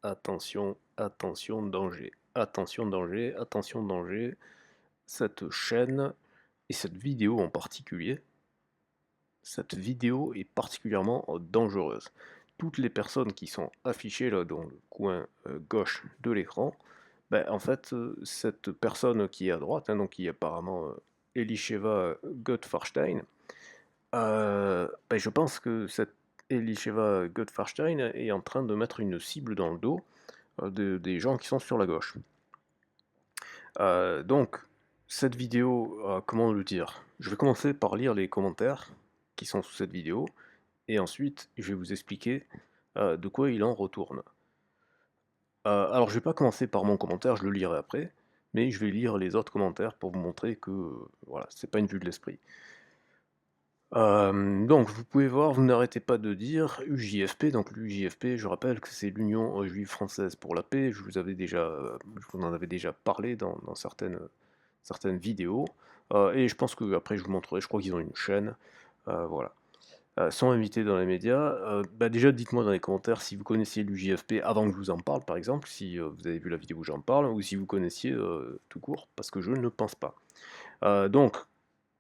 Attention, attention, danger. Attention, danger, attention, danger. Cette chaîne, et cette vidéo en particulier, cette vidéo est particulièrement dangereuse. Toutes les personnes qui sont affichées là dans le coin gauche de l'écran, ben, en fait, cette personne qui est à droite, hein, donc qui est apparemment Elisheva Gottfarstein, ben, je pense que cette Elisheva Gottfarstein est en train de mettre une cible dans le dos des gens qui sont sur la gauche. Donc, cette vidéo, comment le dire? Je vais commencer par lire les commentaires qui sont sous cette vidéo, et ensuite je vais vous expliquer de quoi il en retourne. Alors je vais pas commencer par mon commentaire, je le lirai après, mais je vais lire les autres commentaires pour vous montrer que voilà, c'est pas une vue de l'esprit. Donc vous pouvez voir, vous n'arrêtez pas de dire UJFP, donc l'UJFP, je rappelle que c'est l'Union juive française pour la paix, je vous en avais déjà parlé dans certaines vidéos, et je pense que après je vous montrerai, je crois qu'ils ont une chaîne, voilà. Sont invités dans les médias, bah déjà dites-moi dans les commentaires si vous connaissiez l'UJFP avant que je vous en parle par exemple, si vous avez vu la vidéo où j'en parle, ou si vous connaissiez tout court, parce que je ne pense pas. Donc,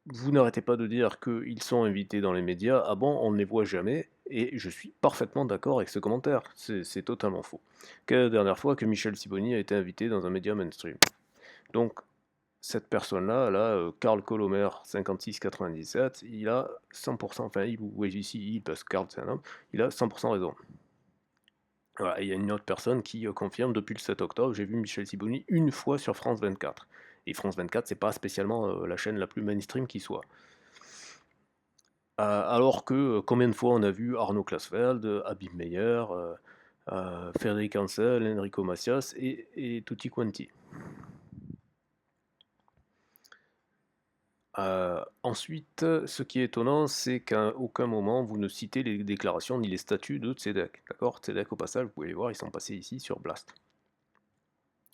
vous n'arrêtez pas de dire qu'ils sont invités dans les médias, ah bon, on ne les voit jamais, et je suis parfaitement d'accord avec ce commentaire, c'est totalement faux. Quelle est la dernière fois que Michel Sibony a été invité dans un média mainstream? Donc, cette personne-là, Karl Colomer, 5697, il a 100%, enfin, oui, ici, il, parce que Karl c'est un homme, il a 100% raison. Voilà, et il y a une autre personne qui confirme, depuis le 7 octobre, j'ai vu Michel Sibony une fois sur France 24. Et France 24, c'est pas spécialement la chaîne la plus mainstream qui soit. Alors que combien de fois on a vu Arnaud Klasfeld, Habib Meyer, Frédéric Ansel, Enrico Macias et tutti quanti. Ensuite, ce qui est étonnant, c'est qu'à aucun moment vous ne citez les déclarations ni les statuts de Tzedek. D'accord? Tzedek, au passage, vous pouvez les voir, ils sont passés ici sur Blast.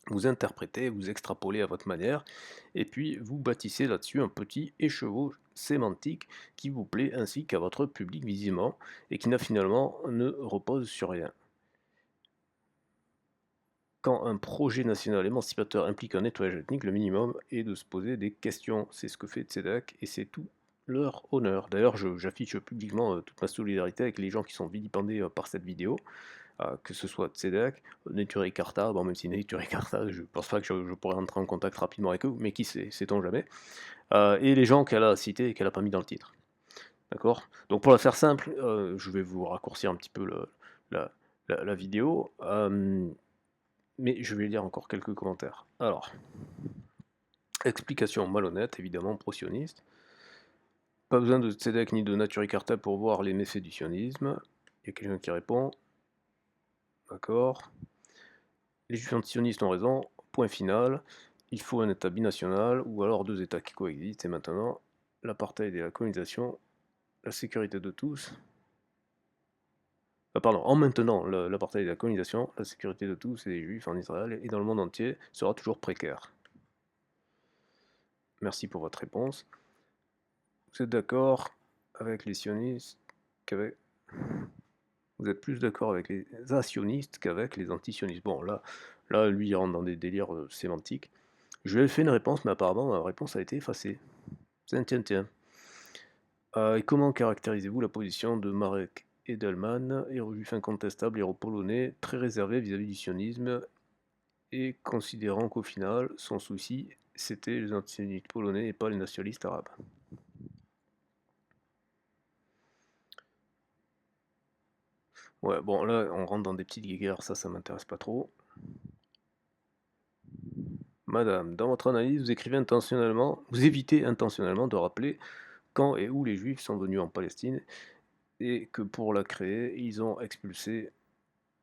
Vous interprétez, vous extrapolez à votre manière, et puis vous bâtissez là-dessus un petit écheveau sémantique qui vous plaît ainsi qu'à votre public visiblement, et qui n'a finalement ne repose sur rien. Quand un projet national émancipateur implique un nettoyage ethnique, le minimum est de se poser des questions. C'est ce que fait Tzedek, et c'est tout leur honneur. D'ailleurs, j'affiche publiquement toute ma solidarité avec les gens qui sont vilipendés par cette vidéo, que ce soit Tzedek, Neturei Karta, bon, même si Neturei Karta, je pense pas que je pourrais rentrer en contact rapidement avec eux, mais qui sait, sait-on jamais, et les gens qu'elle a cités et qu'elle a pas mis dans le titre. D'accord? Donc pour la faire simple, je vais vous raccourcir un petit peu la, la vidéo, mais je vais lire encore quelques commentaires. Alors, explication malhonnête, évidemment, pro-sioniste. Pas besoin de Tzedek ni de Neturei Karta pour voir les méfaits du sionisme. Il y a quelqu'un qui répond. D'accord. Les juifs antisionistes ont raison, point final. Il faut un État binational, ou alors deux États qui coexistent, et maintenant, l'apartheid et la colonisation, la sécurité de tous. Pardon, en maintenant l'apartheid et la colonisation, la sécurité de tous et des juifs en Israël et dans le monde entier sera toujours précaire. Merci pour votre réponse. Vous êtes d'accord avec les sionistes qu'avec... Vous êtes plus d'accord avec les asionistes qu'avec les antisionistes. Bon, là, lui, il rentre dans des délires sémantiques. Je lui ai fait une réponse, mais apparemment, ma réponse a été effacée. Tiens, tiens, tiens. Et comment caractérisez-vous la position de Marek Edelman, héros juif incontestable, héros polonais, très réservé vis-à-vis du sionisme, et considérant qu'au final, son souci, c'était les antisémites polonais et pas les nationalistes arabes. Ouais, bon, là, on rentre dans des petites guéguerres, ça m'intéresse pas trop. Madame, dans votre analyse, vous évitez intentionnellement de rappeler quand et où les Juifs sont venus en Palestine, et que pour la créer, ils ont expulsé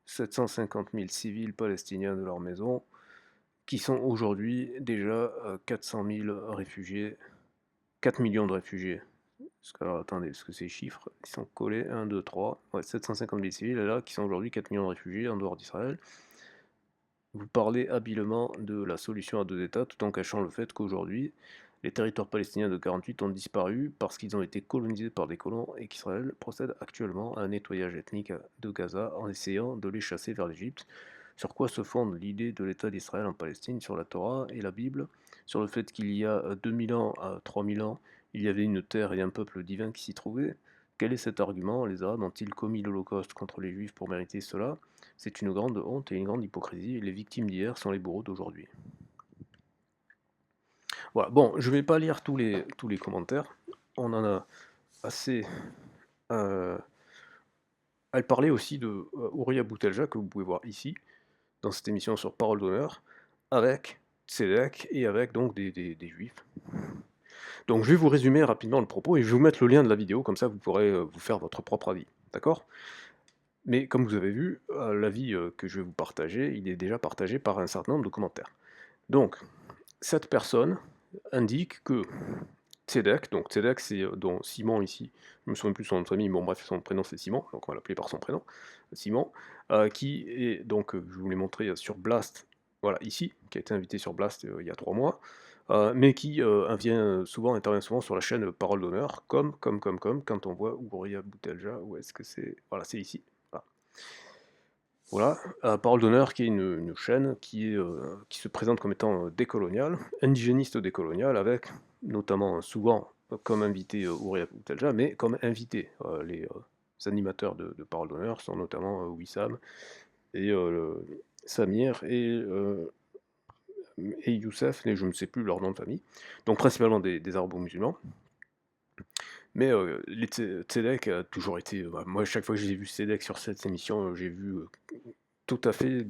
750 000 civils palestiniens de leur maison, qui sont aujourd'hui déjà 400 000 réfugiés, 4 millions de réfugiés. Alors, attendez, parce que ces chiffres, ils sont collés, 1, 2, 3, ouais, 750 000 civils, là, qui sont aujourd'hui 4 millions de réfugiés en dehors d'Israël. Vous parlez habilement de la solution à deux États, tout en cachant le fait qu'aujourd'hui, les territoires palestiniens de 48 ont disparu parce qu'ils ont été colonisés par des colons, et qu'Israël procède actuellement à un nettoyage ethnique de Gaza en essayant de les chasser vers l'Égypte. Sur quoi se fonde l'idée de l'État d'Israël en Palestine? Sur la Torah et la Bible? Sur le fait qu'il y a 2000 ans à 3000 ans, il y avait une terre et un peuple divin qui s'y trouvaient? Quel est cet argument? Les Arabes ont-ils commis l'Holocauste contre les Juifs pour mériter cela? C'est une grande honte et une grande hypocrisie. Les victimes d'hier sont les bourreaux d'aujourd'hui. Voilà, bon, je vais pas lire tous les commentaires. On en a assez. euh, Elle parlait aussi de Ouria Boutelja, que vous pouvez voir ici, dans cette émission sur Parole d'honneur, avec Tzedek et avec donc des juifs. Donc je vais vous résumer rapidement le propos et je vais vous mettre le lien de la vidéo, comme ça vous pourrez vous faire votre propre avis. D'accord? Mais comme vous avez vu, l'avis que je vais vous partager, il est déjà partagé par un certain nombre de commentaires. Donc, cette personne indique que Tzedek, donc Tzedek c'est dans Simon ici, je me souviens plus son nom de famille, bon bref, son prénom c'est Simon, donc on va l'appeler par son prénom, Simon, qui est donc, je vous l'ai montré sur Blast, voilà ici, qui a été invité sur Blast il y a 3 mois, mais qui intervient souvent sur la chaîne Parole d'honneur, comme quand on voit Ouria Boutelja, où est-ce que c'est? Voilà, c'est ici. Voilà. Voilà, Parole d'honneur qui est une chaîne qui se présente comme étant décoloniale, indigéniste décoloniale, avec notamment souvent comme invité Ouria Boutelja, mais comme invité. Les animateurs de Parole d'honneur sont notamment Wissam et Samir et Youssef, mais je ne sais plus leur nom de famille, donc principalement des arabo-musulmans. Mais les Tzedek a toujours été. Moi, chaque fois que j'ai vu Tzedek sur cette émission, j'ai vu tout à fait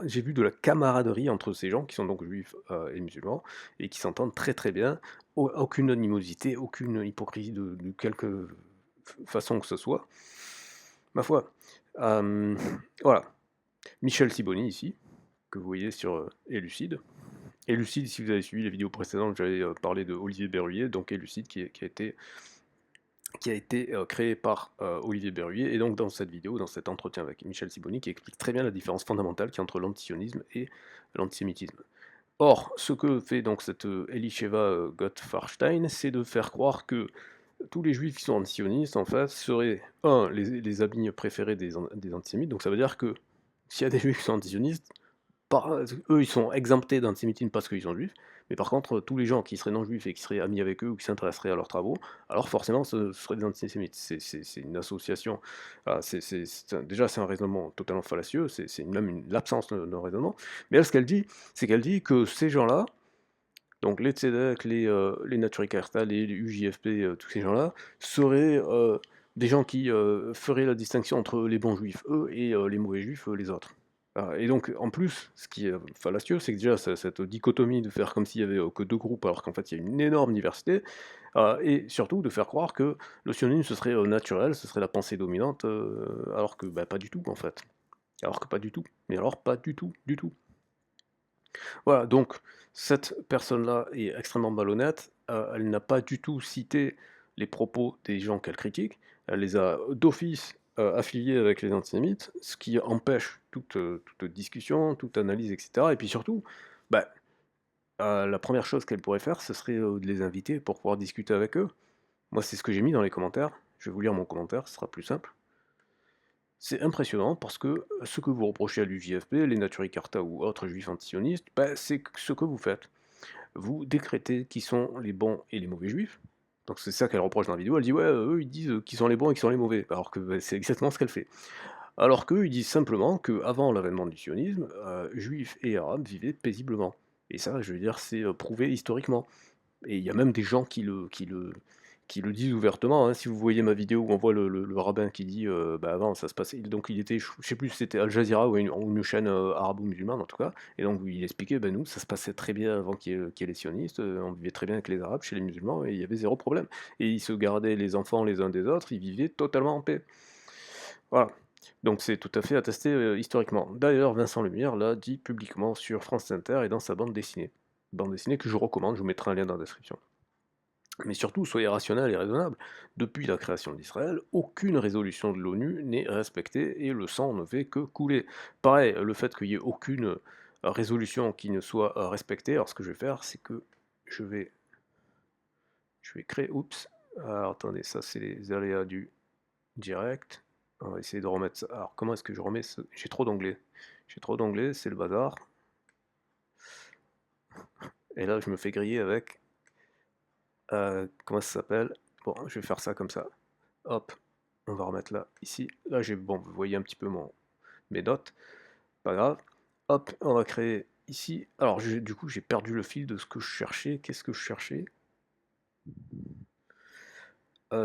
j'ai vu de la camaraderie entre ces gens qui sont donc juifs et musulmans et qui s'entendent très très bien. Aucune animosité, aucune hypocrisie de quelque façon que ce soit. Ma foi. Euh, voilà. Michel Siboni ici, que vous voyez sur Élucide. Élucide, si vous avez suivi les vidéos précédentes, j'avais parlé de Olivier Berruyer, donc Élucide qui a été créé par Olivier Berruyer, et donc dans cette vidéo, dans cet entretien avec Michel Siboni, qui explique très bien la différence fondamentale qu'il y a entre l'antisionisme et l'antisémitisme. Or, ce que fait donc cette Elisheva Gottfarstein, c'est de faire croire que tous les juifs qui sont antisionistes, en fait, seraient, les amis préférés des antisémites, donc ça veut dire que s'il y a des juifs qui sont antisionistes, eux, ils sont exemptés d'antisémitisme parce qu'ils sont juifs, mais par contre, tous les gens qui seraient non-juifs et qui seraient amis avec eux ou qui s'intéresseraient à leurs travaux, alors forcément, ce seraient des antisémites. C'est une association. Voilà, déjà, c'est un raisonnement totalement fallacieux, c'est même l'absence de raisonnement. Mais elle, ce qu'elle dit, c'est qu'elle dit que ces gens-là, donc les Tzedek, les Naturicasta, les UJFP, tous ces gens-là, seraient des gens qui feraient la distinction entre les bons juifs, eux, et les mauvais juifs, les autres. Et donc, en plus, ce qui est fallacieux, c'est que déjà, cette dichotomie de faire comme s'il y avait que deux groupes, alors qu'en fait, il y a une énorme diversité, et surtout de faire croire que le sionisme, ce serait naturel, ce serait la pensée dominante, alors que bah, pas du tout, en fait. Alors que pas du tout. Mais alors, pas du tout, du tout. Voilà, donc cette personne-là est extrêmement malhonnête, elle n'a pas du tout cité les propos des gens qu'elle critique, elle les a d'office affiliés avec les antisémites, ce qui empêche toute discussion, toute analyse, etc. Et puis surtout, bah, la première chose qu'elle pourrait faire, ce serait de les inviter pour pouvoir discuter avec eux. Moi, c'est ce que j'ai mis dans les commentaires, je vais vous lire mon commentaire, ce sera plus simple. C'est impressionnant parce que ce que vous reprochez à l'UJFP, les Naturicarta ou autres juifs antisionistes, bah, c'est ce que vous faites. Vous décrétez qui sont les bons et les mauvais juifs. Donc c'est ça qu'elle reproche dans la vidéo. Elle dit ouais, eux ils disent qui sont les bons et qui sont les mauvais. Alors que bah, c'est exactement ce qu'elle fait. Alors qu'eux ils disent simplement qu'avant l'avènement du sionisme, juifs et arabes vivaient paisiblement. Et ça, je veux dire, c'est prouvé historiquement. Et il y a même des gens qui le disent ouvertement, hein. Si vous voyez ma vidéo où on voit le rabbin qui dit bah avant ça se passait, donc il était, je sais plus si c'était Al Jazeera ou une chaîne arabo-musulmane en tout cas, et donc il expliquait, ben nous ça se passait très bien avant qu'il y ait les sionistes, on vivait très bien avec les arabes chez les musulmans et il y avait zéro problème. Et ils se gardaient les enfants les uns des autres, ils vivaient totalement en paix. Voilà. Donc c'est tout à fait attesté historiquement. D'ailleurs, Vincent Lemire l'a dit publiquement sur France Inter et dans sa bande dessinée. Bande dessinée que je recommande, je vous mettrai un lien dans la description. Mais surtout, soyez rationnel et raisonnable. Depuis la création d'Israël, aucune résolution de l'ONU n'est respectée et le sang ne fait que couler. Pareil, le fait qu'il n'y ait aucune résolution qui ne soit respectée, alors ce que je vais faire, c'est que je vais, je vais créer... Oups. Alors attendez, ça c'est les aléas du direct. On va essayer de remettre ça. Alors comment est-ce que je remets ce... J'ai trop d'onglets. J'ai trop d'onglets, c'est le bazar. Et là, je me fais griller avec... comment ça s'appelle? Bon, je vais faire ça comme ça. Hop, on va remettre là, ici. Là, j'ai... Bon, vous voyez un petit peu mes notes. Pas grave. Hop, on va créer ici. Alors, du coup, j'ai perdu le fil de ce que je cherchais. Qu'est-ce que je cherchais?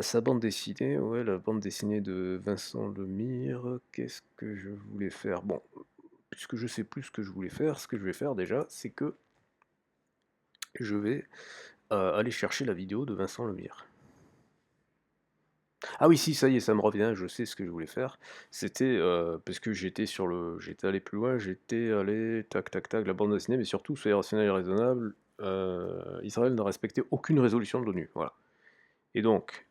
Sa bande dessinée, ouais, la bande dessinée de Vincent Lemire. Qu'est-ce que je voulais faire? Bon, puisque je sais plus ce que je voulais faire, ce que je vais faire déjà, c'est que je vais aller chercher la vidéo de Vincent Lemire. Ah oui, si, ça y est, ça me revient, je sais ce que je voulais faire. C'était, parce que j'étais allé plus loin, j'étais allé, tac, tac, tac, la bande dessinée, mais surtout, soyez rationnel et raisonnable, Israël n'a respecté aucune résolution de l'ONU, voilà. Et donc,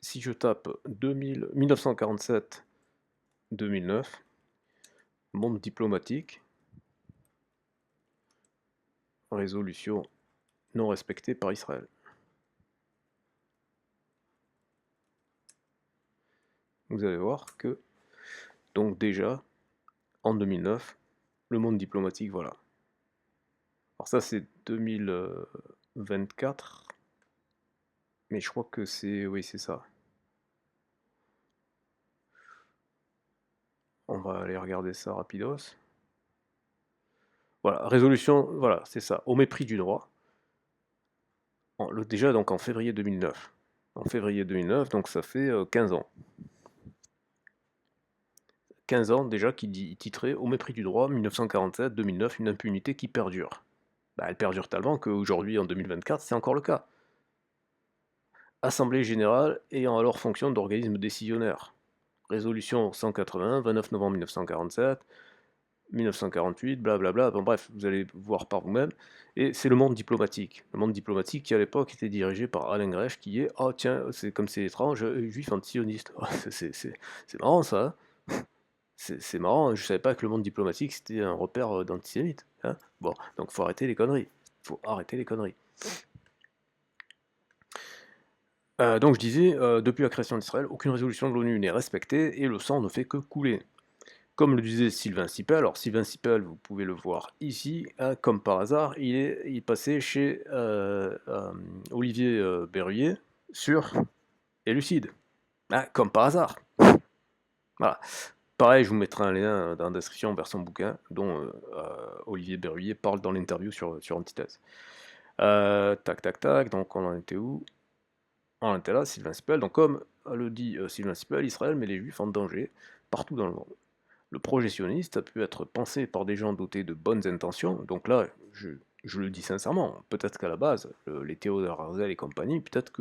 si je tape 1947-2009, monde diplomatique, résolution non respectée par Israël. Vous allez voir que, donc déjà, en 2009, le monde diplomatique, voilà. Alors ça, c'est 2024, mais je crois que c'est... Oui, c'est ça. On va aller regarder ça rapidos. Voilà, résolution, voilà, c'est ça, au mépris du droit. Déjà, donc en février 2009. En février 2009, donc ça fait 15 ans. 15 ans déjà qui dit titré Au mépris du droit, 1947-2009, une impunité qui perdure. Bah, elle perdure tellement qu'aujourd'hui, en 2024, c'est encore le cas. Assemblée générale ayant alors fonction d'organisme décisionnaire. Résolution 180, 29 novembre 1947, 1948, blablabla, bon bref, vous allez voir par vous-même. Et c'est le monde diplomatique. Le monde diplomatique qui à l'époque était dirigé par Alain Grèche, qui est, oh tiens, c'est comme c'est étrange, juif antisioniste. Oh, c'est marrant ça, hein. C'est marrant, je savais pas que le monde diplomatique c'était un repère d'antisémites, hein. Bon, donc faut arrêter les conneries. Faut arrêter les conneries. Donc je disais, depuis la création d'Israël, aucune résolution de l'ONU n'est respectée et le sang ne fait que couler. Comme le disait Sylvain Sipel, alors Sylvain Sipel, vous pouvez le voir ici, hein, comme par hasard, il passait chez Olivier Berruyer sur Élucide. Ah, comme par hasard. Voilà. Pareil, je vous mettrai un lien dans la description vers son bouquin, dont Olivier Berruyer parle dans l'interview sur Antithèse. Tac, tac, tac, donc on en était où? On en était là, Sylvain Sipel. Donc comme le dit Sylvain Sipel, Israël met les Juifs en danger partout dans le monde. Le projet sioniste a pu être pensé par des gens dotés de bonnes intentions, donc là, je le dis sincèrement, peut-être qu'à la base, les Théodore Herzl et compagnie, peut-être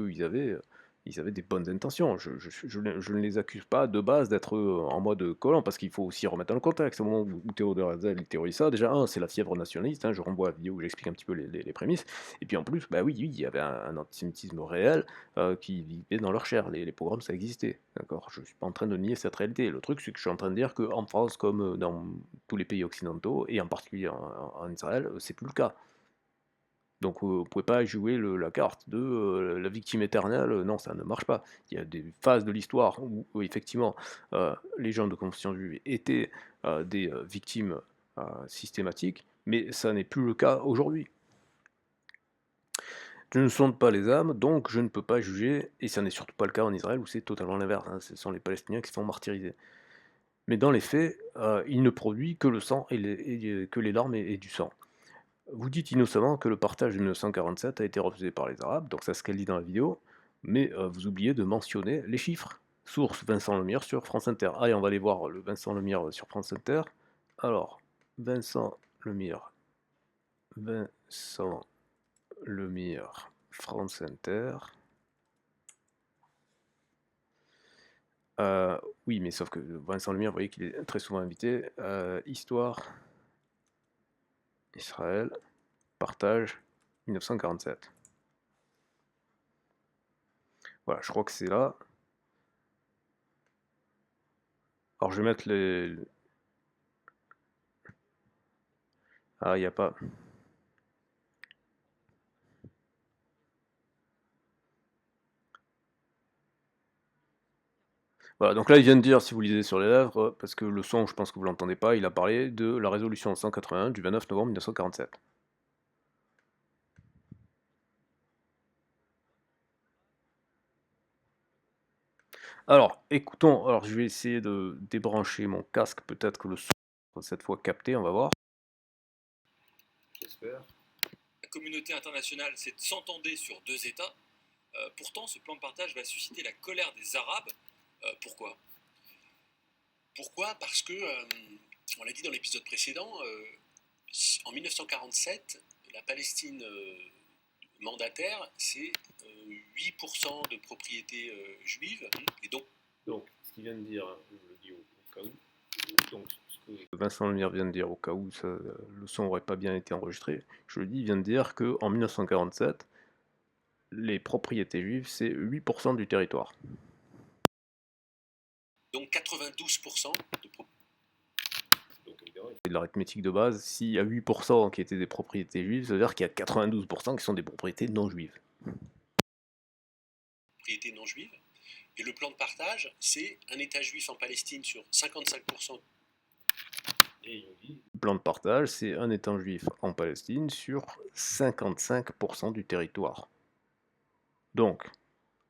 ils avaient des bonnes intentions. Je ne les accuse pas de base d'être en mode collant, parce qu'il faut aussi remettre dans le contexte. Au moment où Théodore Herzl théorise ça, déjà, c'est la fièvre nationaliste, hein, je renvoie à la vidéo où j'explique un petit peu les prémices, et puis en plus, bah oui, il y avait un antisémitisme réel, qui vivaient dans leur chair. Les pogroms, ça existait. D'accord. Je ne suis pas en train de nier cette réalité. Le truc, c'est que je suis en train de dire qu'en France, comme dans tous les pays occidentaux, et en particulier en Israël, c'est plus le cas. Donc vous ne pouvez pas jouer la carte de la victime éternelle, non, ça ne marche pas. Il y a des phases de l'histoire où effectivement les gens de confession juive étaient des victimes systématiques, mais ça n'est plus le cas aujourd'hui. Je ne sonde pas les âmes, donc je ne peux pas juger, et ça n'est surtout pas le cas en Israël où c'est totalement l'inverse, hein, ce sont les Palestiniens qui se font martyriser. Mais dans les faits, il ne produit que le sang que les larmes et du sang. Vous dites innocemment que le partage de 1947 a été refusé par les Arabes, donc c'est ce qu'elle dit dans la vidéo, mais vous oubliez de mentionner les chiffres. Source Vincent Lemire sur France Inter. Allez, on va aller voir le Vincent Lemire sur France Inter. Alors, Vincent Lemire. Vincent Lemire, France Inter. Oui, mais sauf que Vincent Lemire, vous voyez qu'il est très souvent invité. Histoire, Israël, partage, 1947. Voilà, je crois que c'est là. Alors je vais mettre les... Ah, il n'y a pas... Voilà, donc là, il vient de dire, si vous lisez sur les lèvres, parce que le son, je pense que vous l'entendez pas, il a parlé de la résolution 181 du 29 novembre 1947. Alors, écoutons, alors je vais essayer de débrancher mon casque, peut-être que le son sera cette fois capté, on va voir. J'espère. La communauté internationale s'entendait sur 2 États. Pourtant, ce plan de partage va susciter la colère des Arabes. Pourquoi Parce que, on l'a dit dans l'épisode précédent, en 1947, la Palestine mandataire, c'est 8% de propriété juive. Et donc, ce qu'il vient de dire, je le dis au cas où, donc ce que Vincent Lemire vient de dire, au cas où le son n'aurait pas bien été enregistré, je le dis, il vient de dire qu'en 1947, les propriétés juives, c'est 8% du territoire. Donc 92% de propriété. C'est de l'arithmétique de base. S'il y a 8% qui étaient des propriétés juives, ça veut dire qu'il y a 92% qui sont des propriétés non juives. Propriétés non juives. Et le plan de partage, c'est un État juif en Palestine sur 55%. Et le plan de partage, c'est un État juif en Palestine sur 55% du territoire. Donc,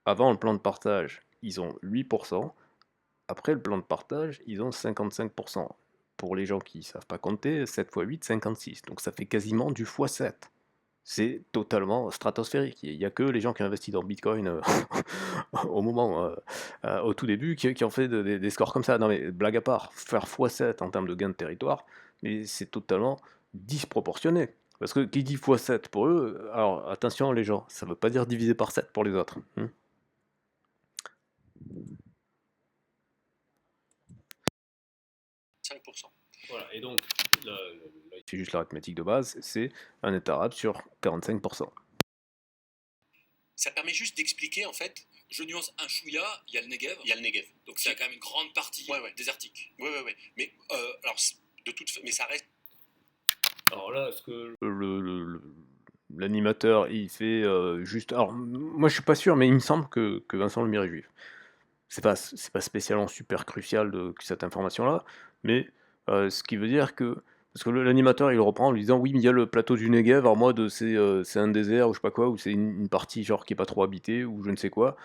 avant le plan de partage, ils ont 8%. Après le plan de partage, ils ont 55%. Pour les gens qui ne savent pas compter, 7 x 8, 56. Donc ça fait quasiment du x7. C'est totalement stratosphérique. Il n'y a que les gens qui ont investi dans Bitcoin au tout début qui ont fait des scores comme ça. Non mais blague à part, faire x7 en termes de gain de territoire, mais c'est totalement disproportionné. Parce que qui dit x7 pour eux, alors attention les gens, ça ne veut pas dire diviser par 7 pour les autres. 5%. Voilà, et donc, c'est juste l'arithmétique de base, c'est un État arabe sur 45%. Ça permet juste d'expliquer, en fait, je nuance un chouïa, il y a le Negev. Il y a le Negev. Donc c'est quand même une grande partie désertique. Ouais. Mais, alors, mais ça reste... Alors là, est-ce que l'animateur, il fait juste... Alors, moi je suis pas sûr, mais il me semble que Vincent Lemire est juif. C'est pas spécialement super crucial cette information-là, mais ce qui veut dire que... Parce que l'animateur, il reprend en lui disant, oui, mais il y a le plateau du Negev, en mode c'est un désert, ou je sais pas quoi, ou c'est une partie genre qui est pas trop habitée, ou je ne sais quoi.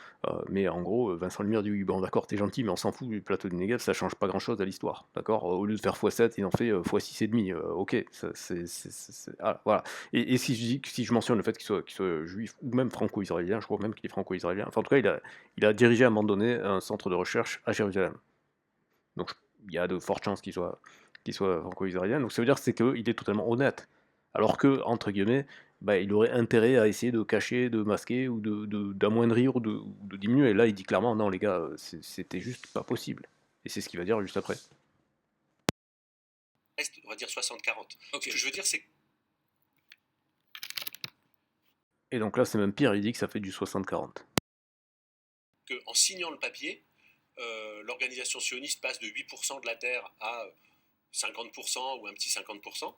Mais en gros, Vincent Lemire dit, oui, bon d'accord, t'es gentil, mais on s'en fout du plateau du Negev, ça change pas grand-chose à l'histoire, d'accord. Au lieu de faire x7, il en fait x6,5, ok, voilà. Et si je mentionne le fait qu'il soit juif, ou même franco-israélien, je crois même qu'il est franco-israélien, enfin en tout cas, il a dirigé à un moment donné un centre de recherche à Jérusalem. Donc il y a de fortes chances qu'il soit franco-israélien. Donc ça veut dire qu'il est totalement honnête. Alors que, entre guillemets, bah, il aurait intérêt à essayer de cacher, de masquer, ou d'amoindrir, ou de diminuer. Et là, il dit clairement, non les gars, c'était juste pas possible. Et c'est ce qu'il va dire juste après. On va dire 60-40. Okay. Ce que je veux dire, c'est... Et donc là, c'est même pire, il dit que ça fait du 60-40. En signant le papier, l'organisation sioniste passe de 8% de la terre à 50% ou un petit 50%.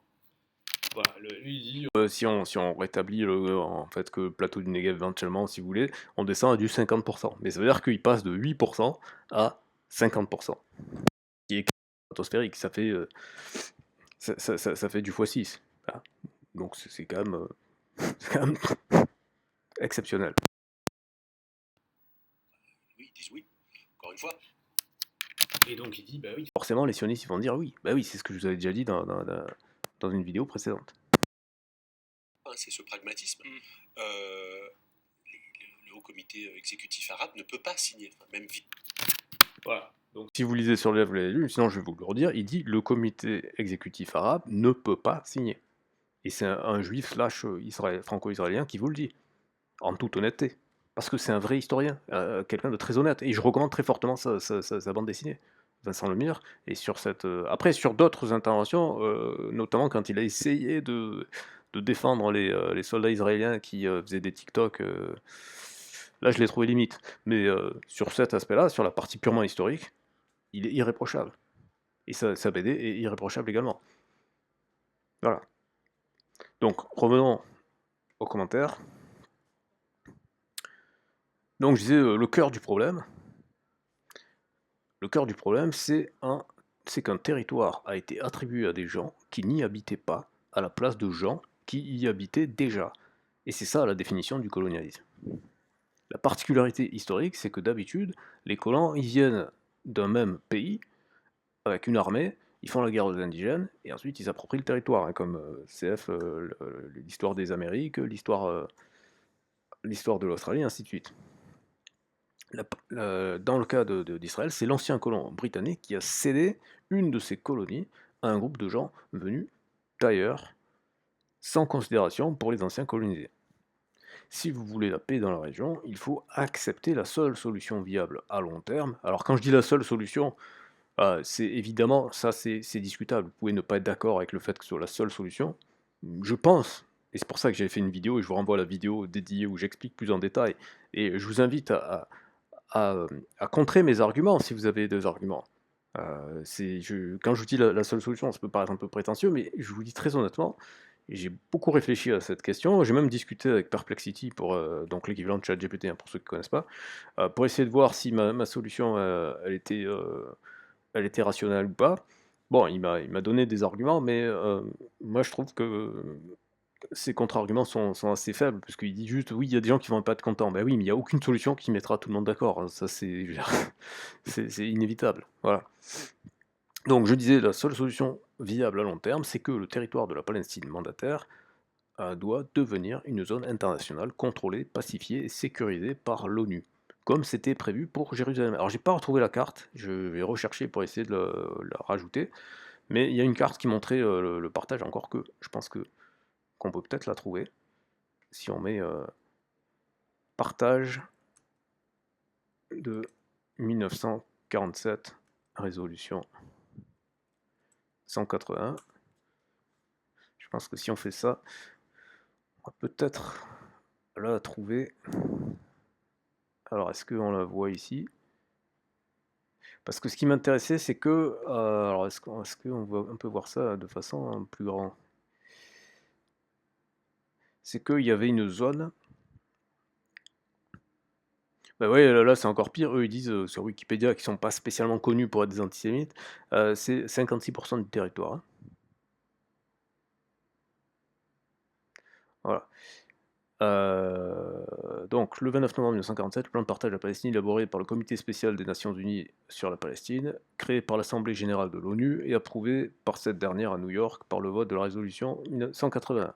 Voilà, lui dit, si on rétablit en fait que le plateau du Negev éventuellement, si vous voulez, on descend à du 50%. Mais ça veut dire qu'il passe de 8% à 50%. Qui est stratosphérique, ça fait, ça fait du x6. Voilà. Donc c'est quand même exceptionnel. Oui, ils disent oui, encore une fois. Et donc il dit, bah oui, forcément les sionistes ils vont dire oui. Bah oui, c'est ce que je vous avais déjà dit dans une vidéo précédente. C'est ce pragmatisme. Le haut comité exécutif arabe ne peut pas signer, même vite. Voilà. Donc si vous lisez sur le livre, vous l'avez lu, sinon je vais vous le redire, il dit le comité exécutif arabe ne peut pas signer. Et c'est un juif slash franco-israélien qui vous le dit, en toute honnêteté. Parce que c'est un vrai historien, quelqu'un de très honnête. Et je recommande très fortement sa bande dessinée, Vincent Lemire. Et sur après, sur d'autres interventions, notamment quand il a essayé de défendre les soldats israéliens qui faisaient des TikTok, là je l'ai trouvé limite. Mais sur cet aspect-là, sur la partie purement historique, il est irréprochable. Et sa BD est irréprochable également. Voilà. Donc, revenons aux commentaires. Donc, je disais, le cœur du problème, Le cœur du problème, c'est qu'un territoire a été attribué à des gens qui n'y habitaient pas, à la place de gens qui y habitaient déjà. Et c'est ça la définition du colonialisme. La particularité historique, c'est que d'habitude, les colons, ils viennent d'un même pays, avec une armée, ils font la guerre aux indigènes, et ensuite ils s'approprient le territoire, hein, comme CF, l'histoire des Amériques, l'histoire de l'Australie, ainsi de suite. Dans le cas d'Israël, c'est l'ancien colon britannique qui a cédé une de ses colonies à un groupe de gens venus d'ailleurs, sans considération pour les anciens colonisés. Si vous voulez la paix dans la région, il faut accepter la seule solution viable à long terme. Alors quand je dis la seule solution, c'est évidemment, ça c'est discutable. Vous pouvez ne pas être d'accord avec le fait que ce soit la seule solution. Je pense, et c'est pour ça que j'ai fait une vidéo, et je vous renvoie à la vidéo dédiée où j'explique plus en détail, et je vous invite à contrer mes arguments si vous avez des arguments. Quand je vous dis la seule solution, ça peut paraître un peu prétentieux, mais je vous dis très honnêtement, j'ai beaucoup réfléchi à cette question. J'ai même discuté avec Perplexity, donc l'équivalent de ChatGPT, hein, pour ceux qui ne connaissent pas, pour essayer de voir si ma solution elle était rationnelle ou pas. Bon, il m'a donné des arguments, mais moi je trouve que ces contre-arguments sont assez faibles, parce qu'il dit juste, oui, il y a des gens qui vont pas être contents. Ben oui, mais il n'y a aucune solution qui mettra tout le monde d'accord, hein. Ça, c'est, je veux dire, c'est inévitable. Voilà. Donc, je disais, la seule solution viable à long terme, c'est que le territoire de la Palestine mandataire doit devenir une zone internationale contrôlée, pacifiée et sécurisée par l'ONU, comme c'était prévu pour Jérusalem. Alors, j'ai pas retrouvé la carte, je vais rechercher pour essayer de la rajouter, mais il y a une carte qui montrait le partage, encore que je pense qu'on peut peut-être la trouver si on met partage de 1947, résolution 181. Je pense que si on fait ça, on va peut-être la trouver. Alors, est-ce qu'on la voit ici? Parce que ce qui m'intéressait, c'est que... alors, est-ce qu'on peut voir ça de façon plus grande? C'est qu'il y avait une zone... Bah ouais, là c'est encore pire. Eux, ils disent sur Wikipédia qu'ils sont pas spécialement connus pour être des antisémites. C'est 56% du territoire, hein. Voilà. Donc, le 29 novembre 1947, le plan de partage de la Palestine élaboré par le Comité spécial des Nations Unies sur la Palestine, créé par l'Assemblée générale de l'ONU et approuvé par cette dernière à New York par le vote de la résolution 1981.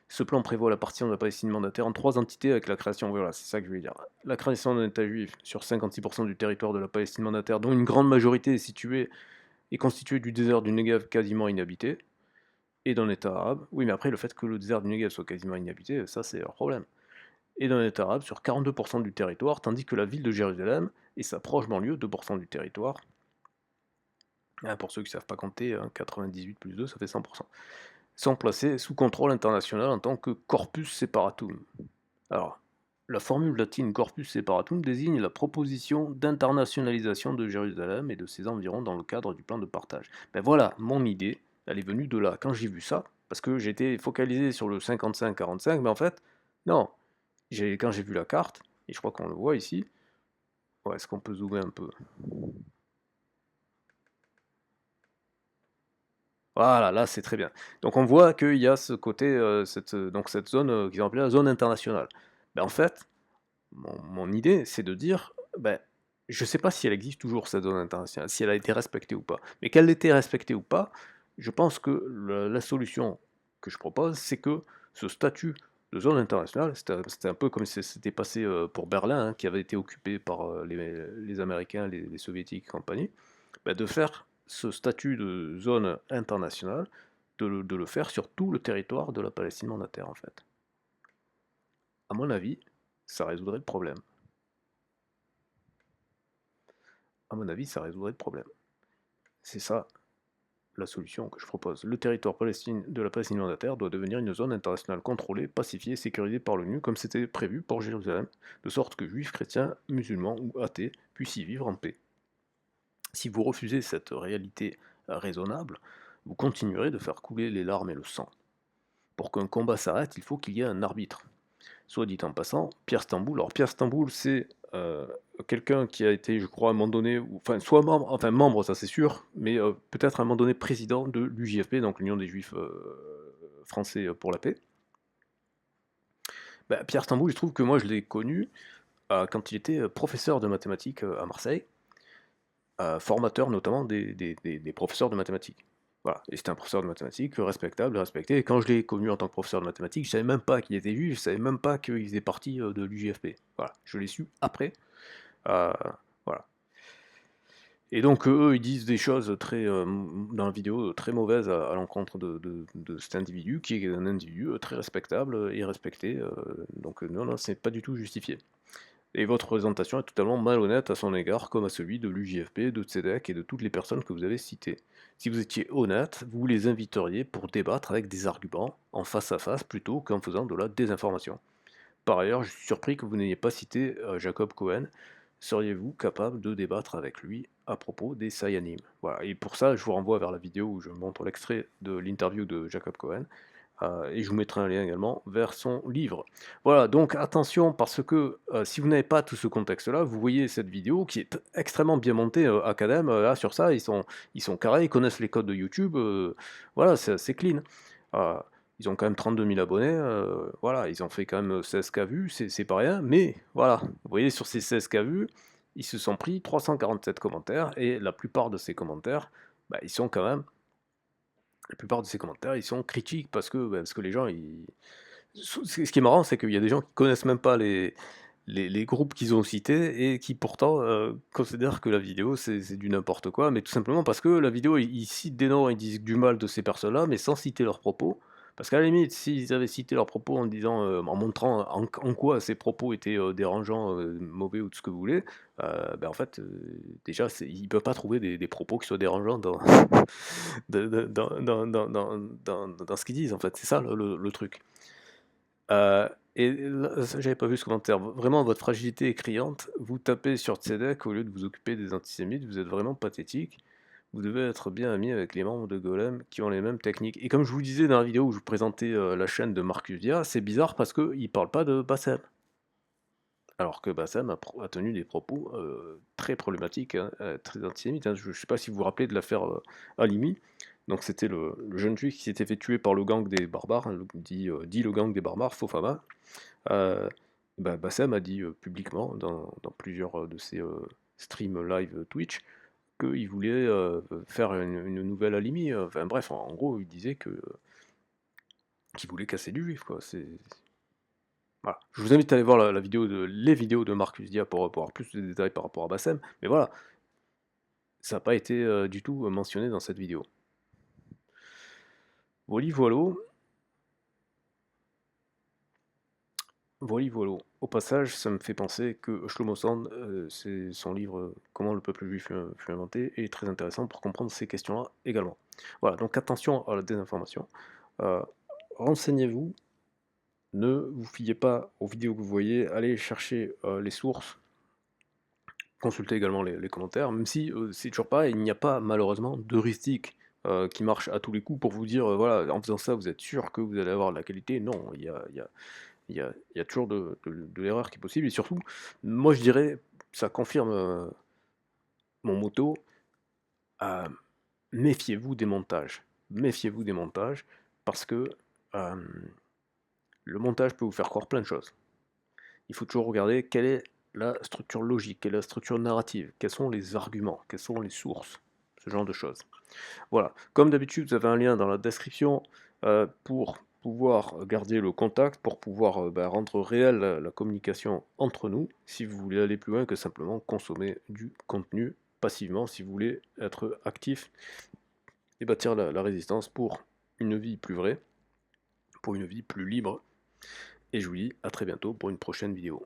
Ce plan prévoit la partition de la Palestine mandataire en 3 entités avec la création, voilà, c'est ça que je voulais dire, la création d'un État juif sur 56% du territoire de la Palestine mandataire, dont une grande majorité est constituée du désert du Negev quasiment inhabité, et d'un État arabe. Oui, mais après, le fait que le désert du Negev soit quasiment inhabité, ça c'est leur problème. Et d'un État arabe sur 42% du territoire, tandis que la ville de Jérusalem et sa proche banlieue, 2% du territoire, pour ceux qui ne savent pas compter, 98 plus 2, ça fait 100%, sont placés sous contrôle international en tant que corpus separatum. Alors, la formule latine corpus separatum désigne la proposition d'internationalisation de Jérusalem et de ses environs dans le cadre du plan de partage. Ben voilà, mon idée, elle est venue de là. Quand j'ai vu ça, parce que j'étais focalisé sur le 55-45, mais en fait, non. Quand j'ai vu la carte, et je crois qu'on le voit ici, ouais, est-ce qu'on peut zoomer un peu? Voilà, là c'est très bien. Donc on voit qu'il y a ce côté, donc cette zone qu'ils ont appelée la zone internationale. Ben, en fait, mon idée, c'est de dire, ben, je ne sais pas si elle existe toujours cette zone internationale, si elle a été respectée ou pas. Mais qu'elle ait été respectée ou pas, je pense que la solution que je propose, c'est que ce statut de zone internationale, c'était un peu comme si c'était passé pour Berlin, hein, qui avait été occupé par les Américains, les Soviétiques et compagnie, ben, de faire ce statut de zone internationale, de le faire sur tout le territoire de la Palestine mandataire, en fait. À mon avis, ça résoudrait le problème. À mon avis, ça résoudrait le problème. C'est ça la solution que je propose. Le territoire de la Palestine mandataire doit devenir une zone internationale contrôlée, pacifiée et sécurisée par l'ONU, comme c'était prévu pour Jérusalem, de sorte que juifs, chrétiens, musulmans ou athées puissent y vivre en paix. Si vous refusez cette réalité raisonnable, vous continuerez de faire couler les larmes et le sang. Pour qu'un combat s'arrête, il faut qu'il y ait un arbitre. Soit dit en passant, Pierre Stamboul. Alors Pierre Stamboul, c'est quelqu'un qui a été, je crois, à un moment donné, enfin, soit membre, enfin membre, ça c'est sûr, mais peut-être à un moment donné président de l'UJFP, donc l'Union des Juifs français pour la paix. Bah, Pierre Stambou, je trouve que moi je l'ai connu quand il était professeur de mathématiques à Marseille, formateur notamment des professeurs de mathématiques. Voilà, et c'était un professeur de mathématiques respectable, respecté. Et quand je l'ai connu en tant que professeur de mathématiques, je savais même pas qu'il était juif, je savais même pas qu'il faisait partie de l'UJFP. Voilà, je l'ai su après. Euh, voilà. Et donc eux, ils disent des choses très, dans la vidéo, très mauvaises à l'encontre de cet individu, qui est un individu très respectable et respecté. Donc non, non, c'est pas du tout justifié. Et votre présentation est totalement malhonnête à son égard, comme à celui de l'UJFP, de Tzedek et de toutes les personnes que vous avez citées. Si vous étiez honnête, vous les inviteriez pour débattre avec des arguments, en face à face, plutôt qu'en faisant de la désinformation. Par ailleurs, je suis surpris que vous n'ayez pas cité Jacob Cohen. Seriez-vous capable de débattre avec lui à propos des Sayanim? Voilà, et pour ça, je vous renvoie vers la vidéo où je montre l'extrait de l'interview de Jacob Cohen, et je vous mettrai un lien également vers son livre. Voilà, donc attention, parce que si vous n'avez pas tout ce contexte-là, vous voyez cette vidéo qui est extrêmement bien montée, Academ, là sur ça, ils sont carrés, ils connaissent les codes de YouTube, voilà, c'est assez clean. Euh, ils ont quand même 32 000 abonnés, voilà, ils ont fait quand même 16K vues, c'est pas rien, mais voilà, vous voyez sur ces 16K vues, ils se sont pris 347 commentaires, et la plupart de ces commentaires, bah, ils sont quand même la plupart de ces commentaires, ils sont critiques parce que les gens, ce qui est marrant, c'est qu'il y a des gens qui connaissent même pas les groupes qu'ils ont cités et qui pourtant considèrent que la vidéo c'est du n'importe quoi, mais tout simplement parce que la vidéo, ils citent des noms, ils disent du mal de ces personnes-là, mais sans citer leurs propos. Parce qu'à la limite, s'ils avaient cité leurs propos en disant, en montrant en quoi ces propos étaient dérangeants, mauvais ou tout ce que vous voulez, ben en fait, déjà, ils peuvent pas trouver des propos qui soient dérangeants dans, dans ce qu'ils disent, en fait. C'est ça le truc. Et là, ça, j'avais pas vu ce commentaire. Vraiment, votre fragilité est criante. Vous tapez sur Tzedek au lieu de vous occuper des antisémites. Vous êtes vraiment pathétique. Vous devez être bien ami avec les membres de Golem qui ont les mêmes techniques. Et comme je vous disais dans la vidéo où je vous présentais la chaîne de Marcus Dia, c'est bizarre parce qu'il parle pas de Bassem. Alors que Bassem a tenu des propos très problématiques, hein, très antisémites, hein. Je ne sais pas si vous vous rappelez de l'affaire Halimi. Donc c'était le jeune juif qui s'était fait tuer par le gang des barbares, hein, dit le gang des barbares, Fofana. Bassem a dit publiquement dans plusieurs de ses streams live Twitch qu'il voulait faire une nouvelle Halimi. Enfin bref, en gros, il disait qu'il voulait casser du juif, quoi. Voilà. Je vous invite à aller voir les vidéos de Marcus Dia pour avoir plus de détails par rapport à Bassem, mais voilà, ça n'a pas été du tout mentionné dans cette vidéo. Voilà, voilà. Voilà, voilà. Au passage, ça me fait penser que Shlomo Sand, c'est son livre Comment le peuple juif fut inventé, est très intéressant pour comprendre ces questions-là également. Voilà, donc attention à la désinformation. Euh, Renseignez-vous, ne vous fiez pas aux vidéos que vous voyez, allez chercher les sources, consultez également les commentaires, même si c'est toujours pareil, il n'y a pas malheureusement d'heuristique qui marche à tous les coups pour vous dire, voilà, en faisant ça, vous êtes sûr que vous allez avoir de la qualité. Non, il y a toujours de l'erreur qui est possible, et surtout, moi je dirais, ça confirme mon motto, euh, méfiez-vous des montages. Méfiez-vous des montages, parce que euh, le montage peut vous faire croire plein de choses. Il faut toujours regarder quelle est la structure logique, quelle est la structure narrative, quels sont les arguments, quelles sont les sources, ce genre de choses. Voilà, comme d'habitude, vous avez un lien dans la description pour pouvoir garder le contact, pour pouvoir rendre réelle la communication entre nous, si vous voulez aller plus loin que simplement consommer du contenu passivement, si vous voulez être actif et bâtir la résistance pour une vie plus vraie, pour une vie plus libre. Et je vous dis à très bientôt pour une prochaine vidéo.